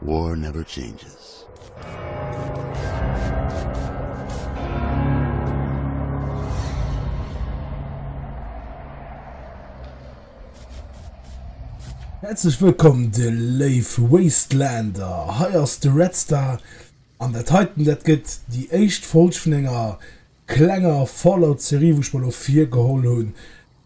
War never changes. Herzlich willkommen de Leif Wastelander. Heiers de Redstar an der Titan dat gëtt die echt Volschfninger klenger Fallout-Serie woch mal auf 4 geholt hun,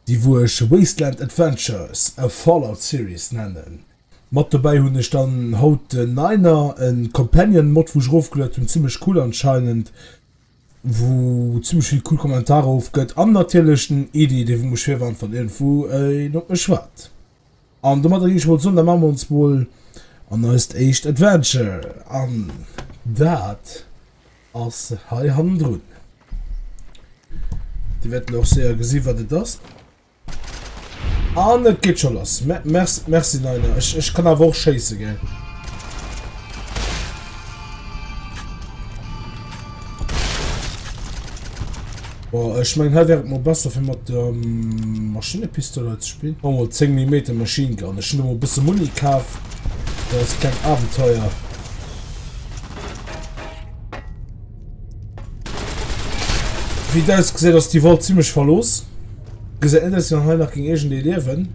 die woch Wasteland Adventures a Fallout Series nennen. Mat dabei hunne ich dann haut den Niner en Companion Mod woch aufgelöst und ziemlich cool anscheinend, wo ziemlich viel cool Kommentare aufgött an natürlichchten Idee, die wo schwer waren von irgendwo noch schwarz. An der Matter ich so, da machen wir uns wohl an ist echt Adventure an dat als Hai Hand. Die werden noch sehr gesehen, was das. Ah, das geht schon los. Merci, nein, ich kann aber auch scheiße, gell. Boah, ich mein, halt wäre mal besser, wenn man die Maschinenpistole zu spielen. Oh, 10 mm Maschinengun. Ich habe noch ein bisschen Muni gekauft. Das ist kein Abenteuer. Wie das gesehen, dass die Welt ziemlich verlos. Gesehen, dass ich noch gegen irgendwie leben.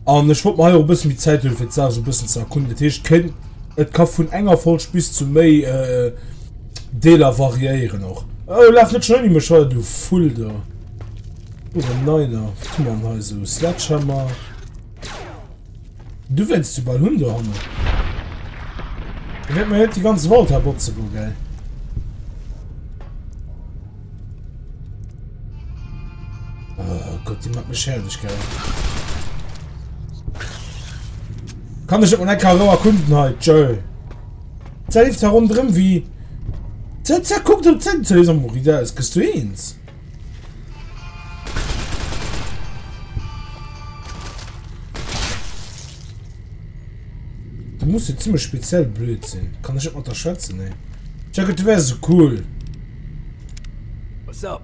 Und ich wollte mal ein bisschen mit Zeit für so ein bisschen zu erkunden. Ich kann es von enger Folge bis zu mehr Deler variieren noch. Oh, lauf nicht schnell nicht mehr, du Full da. Oh, Niner. Tu mal mal so. Sledgehammer. Du willst über Hunde haben. Ich werde mir jetzt die ganze Welt herbotzen, gell. Oh Gott, die macht mich herrlich, gell. Kann ich nicht Karo erkunden heute, Joe. Zerlieft herum drin wie. Guck dem Zentrum, Mori, da ist, kriegst du eins. Du musst jetzt ziemlich speziell blöd sein. Kann ich nicht unterschätzen, ne? Check, du wärst so cool. What's up?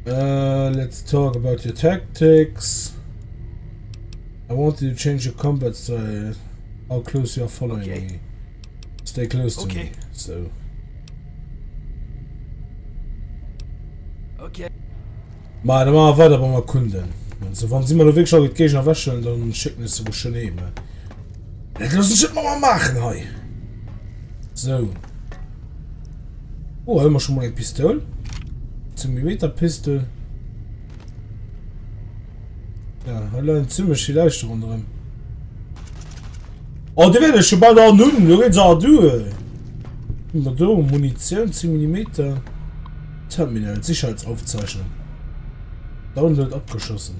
Let's talk about your tactics. I want you to change your combat style. How close you are following me. Stay close to me. So. Okay. Mal, dann machen wir weiter beim Erkunden. Also, wenn sie mal wirklich schon die Gegner waschen, dann schicken sie es schon nehmen. Das lassen sie mal machen, hey. So. Oh, haben wir schon mal eine Pistole? 10 mm Pistole. Ja, allein ziemlich viel leichter unter. Oh, die werden schon bald auch nun, du redest auch du. Da Munition 10 mm. Terminal, Sicherheitsaufzeichnung. Download abgeschossen.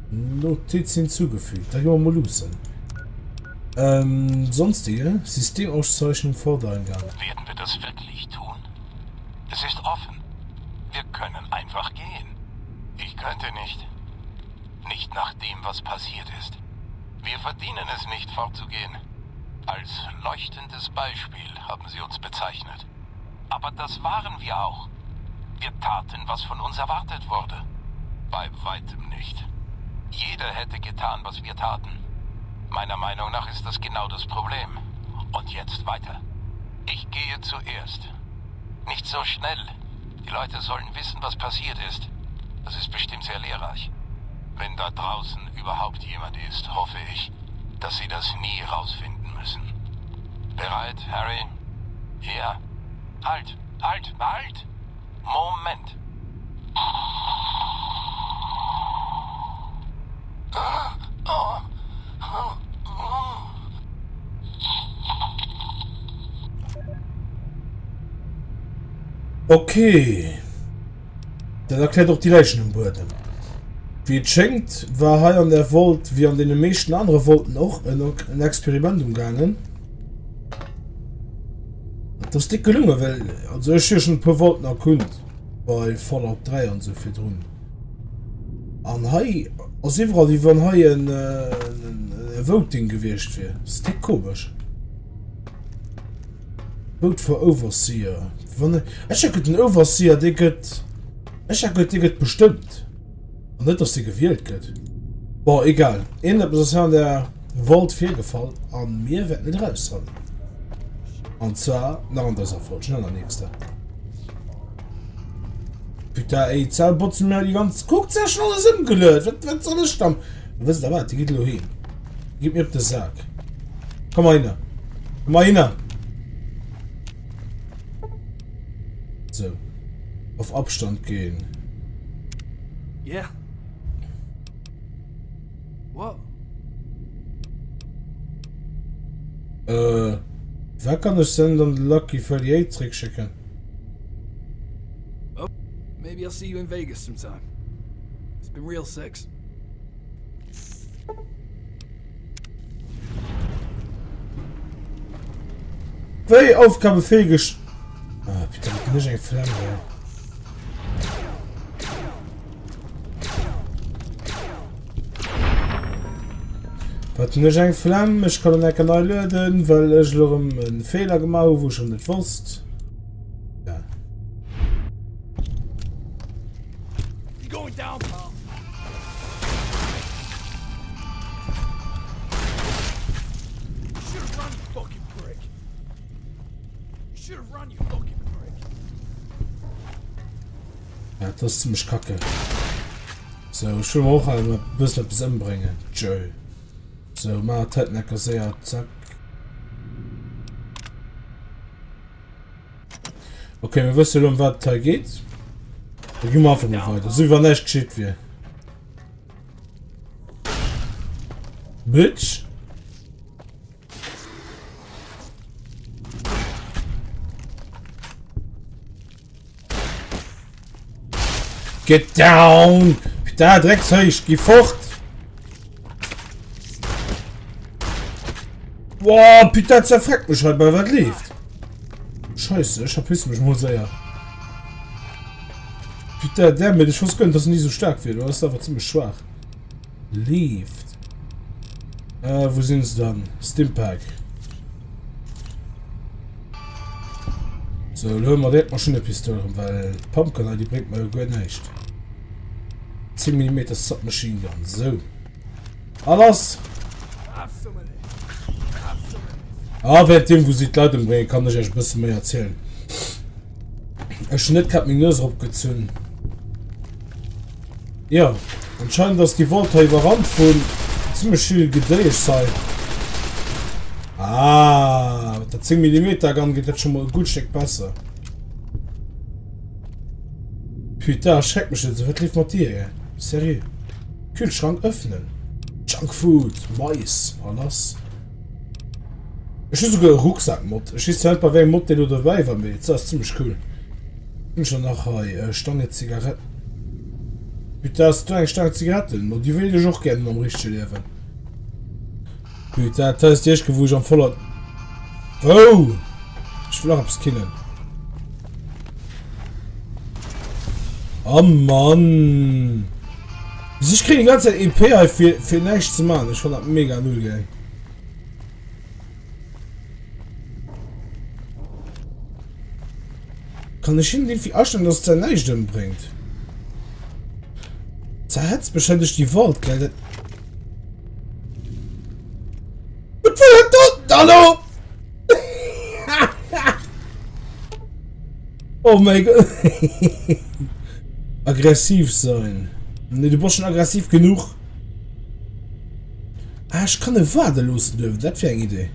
Notiz hinzugefügt. Da gehen wir mal los. Sonstige Systemauszeichnung Vordereingang. Werden wir das wirklich tun? Es ist offen. Wir können einfach gehen. Ich könnte nicht. Nicht nach dem, was passiert ist. Wir verdienen es nicht, fortzugehen. Als leuchtendes Beispiel haben sie uns bezeichnet. Aber das waren wir auch. Wir taten, was von uns erwartet wurde. Bei weitem nicht. Jeder hätte getan, was wir taten. Meiner Meinung nach ist das genau das Problem. Und jetzt weiter. Ich gehe zuerst. Nicht so schnell. Die Leute sollen wissen, was passiert ist. Das ist bestimmt sehr lehrreich. Wenn da draußen überhaupt jemand ist, hoffe ich, dass sie das nie rausfinden müssen. Bereit, Harry? Ja. Halt! Moment! Okay. Das erklärt doch die Leichen im Boden. Wie es schenkt, war hier an der Welt wie an den meisten anderen Welten auch ein Experiment umgegangen. Das ist nicht gelungen, weil also ich hier schon ein paar Welten erkundet. Bei Fallout 3 und so viel drin. An hier, also überall, wie wenn hier ein Voting gewählt wird. Das ist nicht komisch. Vote for Overseer. Ich habe den Overseer, der geht. Ich habe den bestimmt. Und nicht, dass die gewählt wird. Boah, egal. Ähnlich ist ja der Volt 4 gefallen an mir werden nicht raus. Und zwar nach anders Erfolg, schnell der nächste. Bitte, ey, Zahlbotzen mir die ganze. Guckt ja schon alles gelöst. Was soll das stammen? Was da war? Die geht nur hin. Gib mir den Sack. Komm mal hin. Komm mal hin. So. Auf Abstand gehen. Yeah. What? Wer kann ich denn dann Lucky 38 Trick schicken? Oh, maybe I'll see you in Vegas sometime. It's been real sex. Welche Aufgabe fähig? Ah, bitte nicht ein Flamme. Was nicht ein Flamme? Ich kann nicht neu lösen, weil ich noch einen Fehler gemacht habe, wo ich schon nicht wusste. Ja. Going down, pal. Should've run, you fucking prick. Should've run, you fucking prick. Ja, das ist ziemlich kacke. So, ich will auch ein bisschen etwas anbringen. Joe. So, mal Tetnecker sehr, zack. Okay, wir wissen, um was da geht. Wir gehen mal einfach mal weiter. So, wie war nicht geschickt wie. Bitch. Get down! Da, Dreckszeug, geh fort! Boah, Peter zerfragt mich halt bei was lief. Scheiße, ich verpiss mich mal sehr. Peter, der mit, ich wusste gar nicht, dass er nicht so stark wird, oder ist aber ziemlich schwach. Lieft. Wo sind sie dann? Stimpack. So, hören wir direkt Maschinenpistole, weil Pumpgun, die bringt mir gar nicht. 10 mm Submachine Gun, so. Alles! Ah, wer dem, wo sie die Leute bringen, kann ich euch ein bisschen mehr erzählen. Ein Schnitt hat mich nur so abgezogen. Ja, anscheinend, dass die Worte überrannt von ziemlich viel gedreht sein. Ah, mit der 10 mm Gun geht das schon mal ein gut Stück besser. Putain, erschreckt mich jetzt, was lief mit dir, ey? Seriös. Kühlschrank öffnen. Junkfood, Mais, alles. Ich habe sogar einen Rucksack-Mod. Ich weiß halt bei welchem Mod, den du dabei war mit. Das ist ziemlich cool. Ich bin schon nachher Stange Zigaretten. Bitte hast du eine Stange Zigaretten? Und die will ich auch gerne am richtigen Leben. Bitte, das ist die erste, wo ich am voller. Oh! Ich will auch etwas kennen. Oh Mann! Ich kriege die ganze Zeit EP für nichts zu machen. Ich fand das mega null geil. Kann ich ihn irgendwie ausstellen, dass er nicht bringt? Zerhetzt wahrscheinlich die Wald, gell? Was war das? Hallo? Oh mein Gott. Aggressiv sein. Ne, du bist schon aggressiv genug. Ah, ich kann eine Wade losen dürfen. Das wäre eine Idee.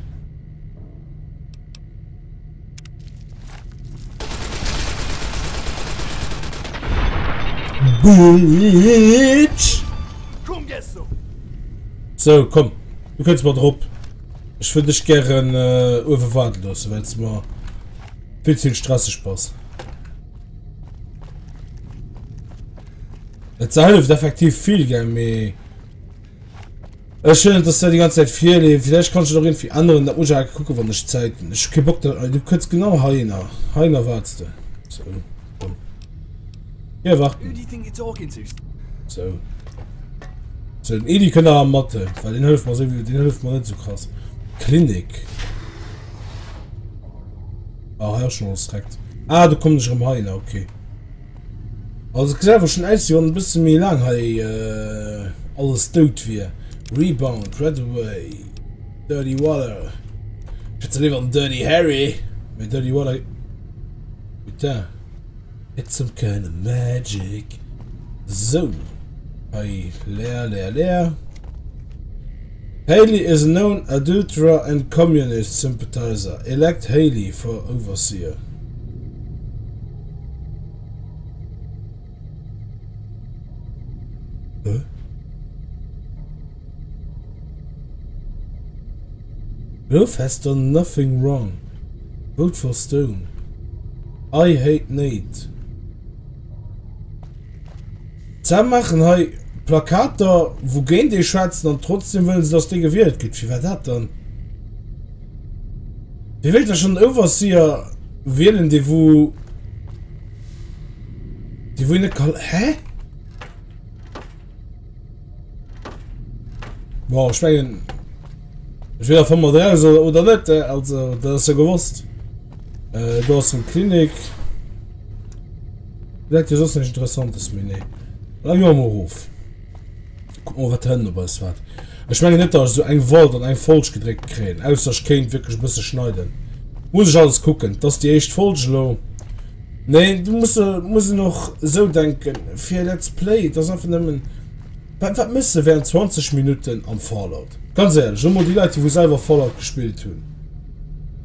Bitch! So, komm. Du kannst mal drauf. Ich würde dich gerne überwarten lassen, weil es mal ein bisschen Straßenspaß. Das hilft effektiv viel, gell, es ist schön, dass er die ganze Zeit viel lebt. Vielleicht kannst du doch irgendwie anderen, da muss ich gucken, wann ich Zeit bin. Ich hab Bock, du kannst genau Heiner. Heiner wartest du. So, komm. Ja, warten. So. So, ein Edi können am Mathe, weil den hilft man so, den hilft man nicht so krass. Klinik. Ah, ja, schon was direkt. Ah, du kommst nicht um Heiner, okay. Also gesagt, schon ein bisschen mehr lang, hey, alles tot wie. Rebound, right away. Dirty Water. Ich hätte lieber einen Dirty Harry. Mit Dirty Water. Bitte. It's some kind of magic. So. Hey, leer. Haley is a known adulterer and communist sympathizer. Elect Haley for overseer. Huh? Love has done nothing wrong. Vote for Stone. I hate Nate. Zusammen machen hey Plakater, wo gehen die Schwarzen und trotzdem wollen sie, dass die gewählt geht. Wie war das dann? Wie will das schon Overseer wählen, die wo in der hä? Boah, ich meine, ich will davon mal raus oder nicht, also das ist ja gewusst. Du hast eine Klinik. Vielleicht ist das nicht interessantes, mir ne. Lang ja mal ruf. Guck mal, was dabei ist. Ich meine nicht, dass ich so ein Wort und ein Falsch gedreht kriege. Außer ich kann wirklich ein bisschen schneiden. Muss ich alles gucken. Das ist die echt falsch, lo. Nee, du musst noch so denken. Für Let's Play, das ist einfach nicht. Was müssen wären 20 Minuten am Fallout? Ganz ehrlich, schon mal die Leute, die selber Fallout gespielt haben.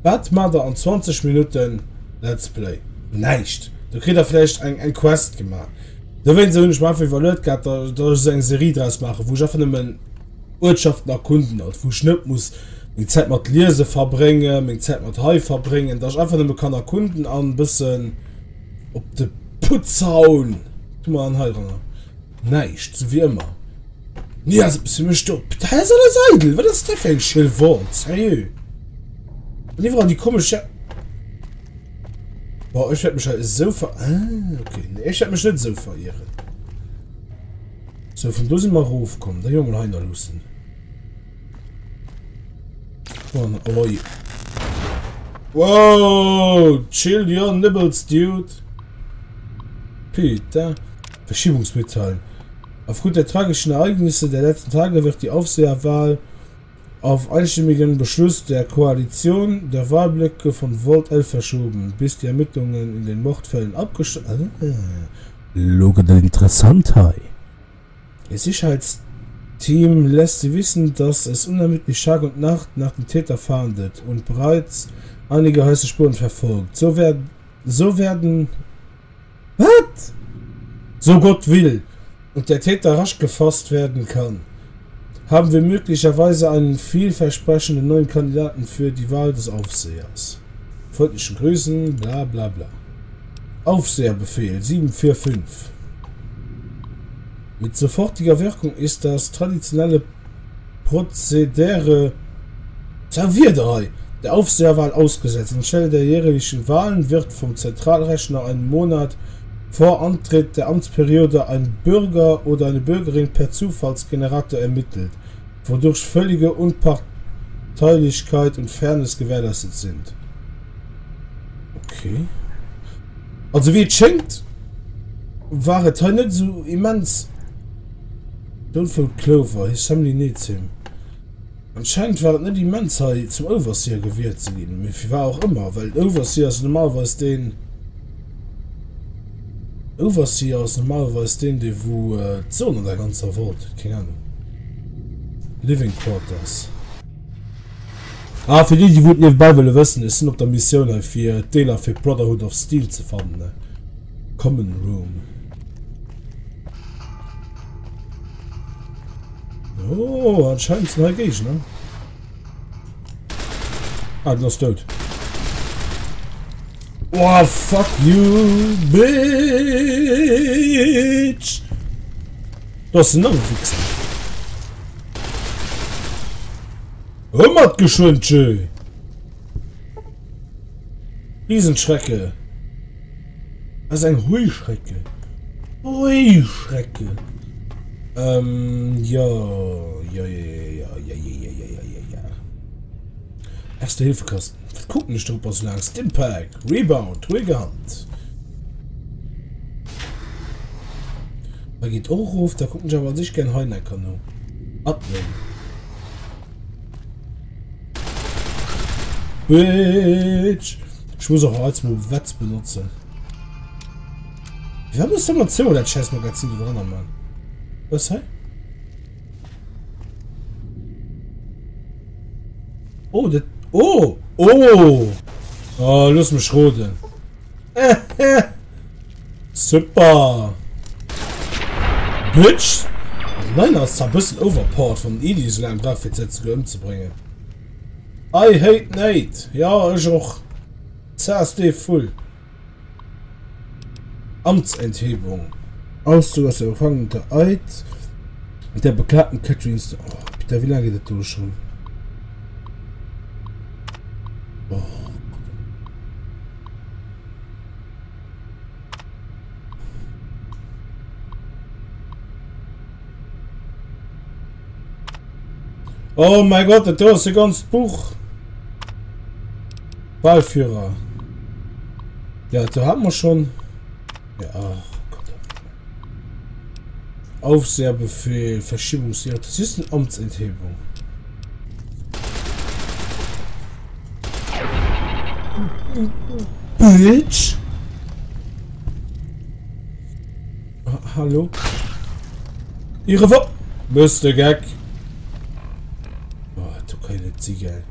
Was macht er an 20 Minuten Let's Play? Nicht. Du kriegst vielleicht ein Quest gemacht. Da wenn sie nicht mal für verlöt gehabt, da ist eine Serie draus machen, wo ich einfach nicht Ortschaften erkunden hat, wo ich nicht muss die Zeit mit Lese verbringen, die Zeit mit Hai verbringen, dass ich einfach nicht kann erkunden an ein bisschen ob die Putz hauen. Tu mal an Hai ran. Nicht, so wie immer. Ja, so bist du mir stopp. Da ist eine Seidel. Was ist das für ein Schildwort? Seriös. Und die waren die komische. Boah, ich werde mich halt so okay. Nee, ich werde mich nicht so verirren. So, von da sind wir raufgekommen. Der Junge Heiner lusen. Oh, wow, chill your nibbles, dude. Peter. Verschiebungsmitteilung. Aufgrund der tragischen Ereignisse der letzten Tage wird die Aufseherwahl auf einstimmigen Beschluss der Koalition der Wahlblöcke von Volt 11 verschoben, bis die Ermittlungen in den Mordfällen abgeschlossen. Logo der Interessantheit. Das Sicherheitsteam lässt sie wissen, dass es unermüdlich Tag und Nacht nach dem Täter fahndet und bereits einige heiße Spuren verfolgt. So werden was? So Gott will und der Täter rasch gefasst werden kann, haben wir möglicherweise einen vielversprechenden neuen Kandidaten für die Wahl des Aufsehers. Freundlichen Grüßen, bla bla bla. Aufseherbefehl 745. Mit sofortiger Wirkung ist das traditionelle Prozedere der Aufseherwahl ausgesetzt. Anstelle der jährlichen Wahlen wird vom Zentralrechner einen Monat vor Antritt der Amtsperiode ein Bürger oder eine Bürgerin per Zufallsgenerator ermittelt, wodurch völlige Unparteilichkeit und Fairness gewährleistet sind. Okay. Also wie es schenkt, war es halt nicht so immens. Don't feel clover, his family needs him. Anscheinend war es nicht immens zum Overseer gewählt zu gehen. Wie war auch immer, weil Overseer ist normalerweise den die wo Zone der ganze Wort. Keine Ahnung. Living Quarters. Für die wo nebenbei will wissen, ist auf der Mission für Dealer für Brotherhood of Steel zu finden. Ne? Common Room. Oh, anscheinend ist ein Gage, ne? Du bist tot. Oh, fuck you, bitch! Das ist ein Wichser. Hummert geschwindsche! Riesenschrecke. Das ist ein Heuschrecke. Heuschrecke. Ja. Erste Hilfekasten. Gucken nicht drüber so lang. Stimpack. Rebound. Triggerhand. Da geht auch auf. Da gucken sie aber sich gerne Heiner kann. Abnehmen. Bitch. Ich muss auch als Wetz benutzen. Wir haben das immer zu, das scheiß Magazin dran, Mann. Was heißt? Oh, das. Oh! Oh! Oh, lass mich roten. Super! Bitch! Nein, das ist ein bisschen overpowered von Edie so lange drauf jetzt umzubringen. I hate Nate. Ja, ist auch. CSD full. Amtsenthebung. Auszug aus der Empfang der Eid. Mit der beklagten Catherine. Oh, bitte, wie lange geht das durch schon? Oh. Oh mein Gott, das ist ein ganzes Buch. Wahlführer. Ja, da haben wir schon. Ja, oh Gott. Aufseherbefehl, Verschiebungsjahr. Das ist eine Amtsenthebung. Bitch! Hallo? Ihre Frau! Müsste Gag! Oh, du keine Ziege.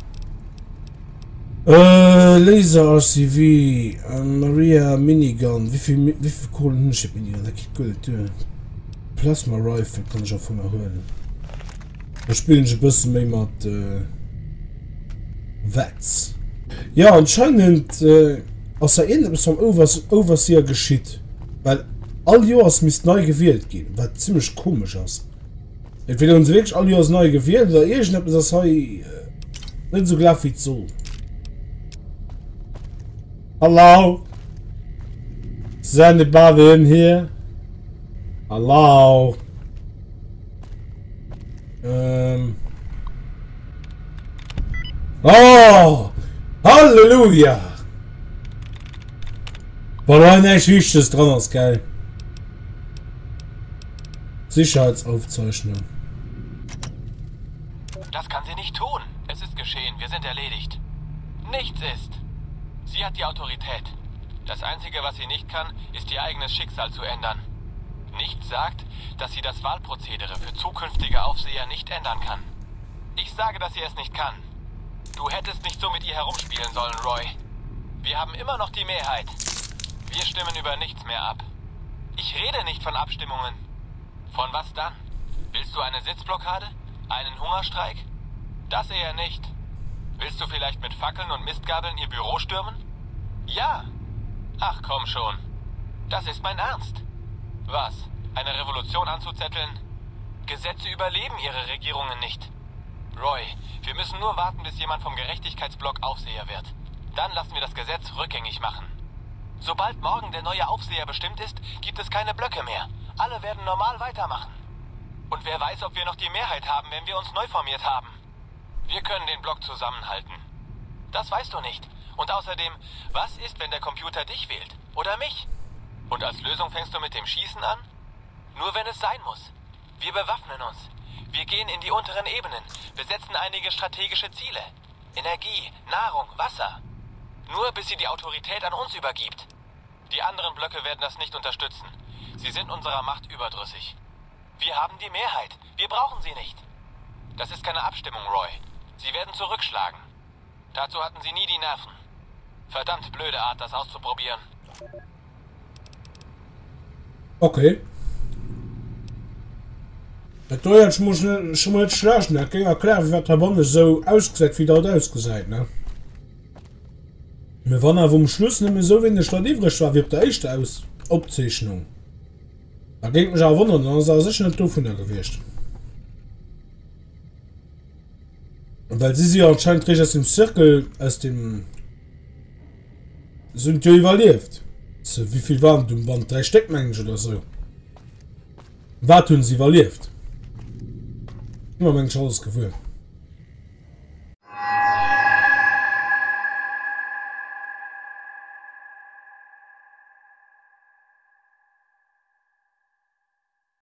Laser RCV, Maria Minigun. Wie viel Kohlen ich in ihr? Da geht gut. Plasma Rifle kann ich auch von erhöhen. Da spielen ich ein bisschen mehr mit Wets. Ja, anscheinend aus der Ende bis zum Overseer geschieht. Weil all Jahres müsst neu gewählt gehen. Was ziemlich komisch ist. Entweder uns wirklich all Jahres neu gewählt oder ich habe das nicht so klar wie so. Hello? Is anybody in here? Hello? Oh! Halleluja! War da nicht wichtiges dran ist, geil. Sicherheitsaufzeichnung. Das kann sie nicht tun. Es ist geschehen. Wir sind erledigt. Nichts ist. Sie hat die Autorität. Das Einzige, was sie nicht kann, ist ihr eigenes Schicksal zu ändern. Nichts sagt, dass sie das Wahlprozedere für zukünftige Aufseher nicht ändern kann. Ich sage, dass sie es nicht kann. Du hättest nicht so mit ihr herumspielen sollen, Roy. Wir haben immer noch die Mehrheit. Wir stimmen über nichts mehr ab. Ich rede nicht von Abstimmungen. Von was dann? Willst du eine Sitzblockade? Einen Hungerstreik? Das eher nicht. Willst du vielleicht mit Fackeln und Mistgabeln ihr Büro stürmen? Ja. Ach komm schon. Das ist mein Ernst. Was? Eine Revolution anzuzetteln? Gesetze überleben ihre Regierungen nicht. Roy, wir müssen nur warten, bis jemand vom Gerechtigkeitsblock Aufseher wird. Dann lassen wir das Gesetz rückgängig machen. Sobald morgen der neue Aufseher bestimmt ist, gibt es keine Blöcke mehr. Alle werden normal weitermachen. Und wer weiß, ob wir noch die Mehrheit haben, wenn wir uns neu formiert haben. Wir können den Block zusammenhalten. Das weißt du nicht. Und außerdem, was ist, wenn der Computer dich wählt? Oder mich? Und als Lösung fängst du mit dem Schießen an? Nur wenn es sein muss. Wir bewaffnen uns. Wir gehen in die unteren Ebenen, besetzen einige strategische Ziele. Energie, Nahrung, Wasser. Nur bis sie die Autorität an uns übergibt. Die anderen Blöcke werden das nicht unterstützen. Sie sind unserer Macht überdrüssig. Wir haben die Mehrheit. Wir brauchen sie nicht. Das ist keine Abstimmung, Roy. Sie werden zurückschlagen. Dazu hatten sie nie die Nerven. Verdammt blöde Art, das auszuprobieren. Okay. Das Deutsch muss schon mal nicht schlafen. Das ging ja klar, wie der Bande so ausgesetzt, wie dort ausgesagt, ne? Wir waren aber am Schluss nicht mehr so wenig Stadt übrig war, wie der erste Abzeichnung. Da ging mich auch wundern, dann ist er sicher nicht doof von der gewesen. Weil sie sich anscheinend richtig aus dem Zirkel, aus dem... sind ja überlebt. So, wie viel waren du? Waren 3 Steckmengen oder so? Was tun sie überlebt? Immer Mensch alles gewöhnt.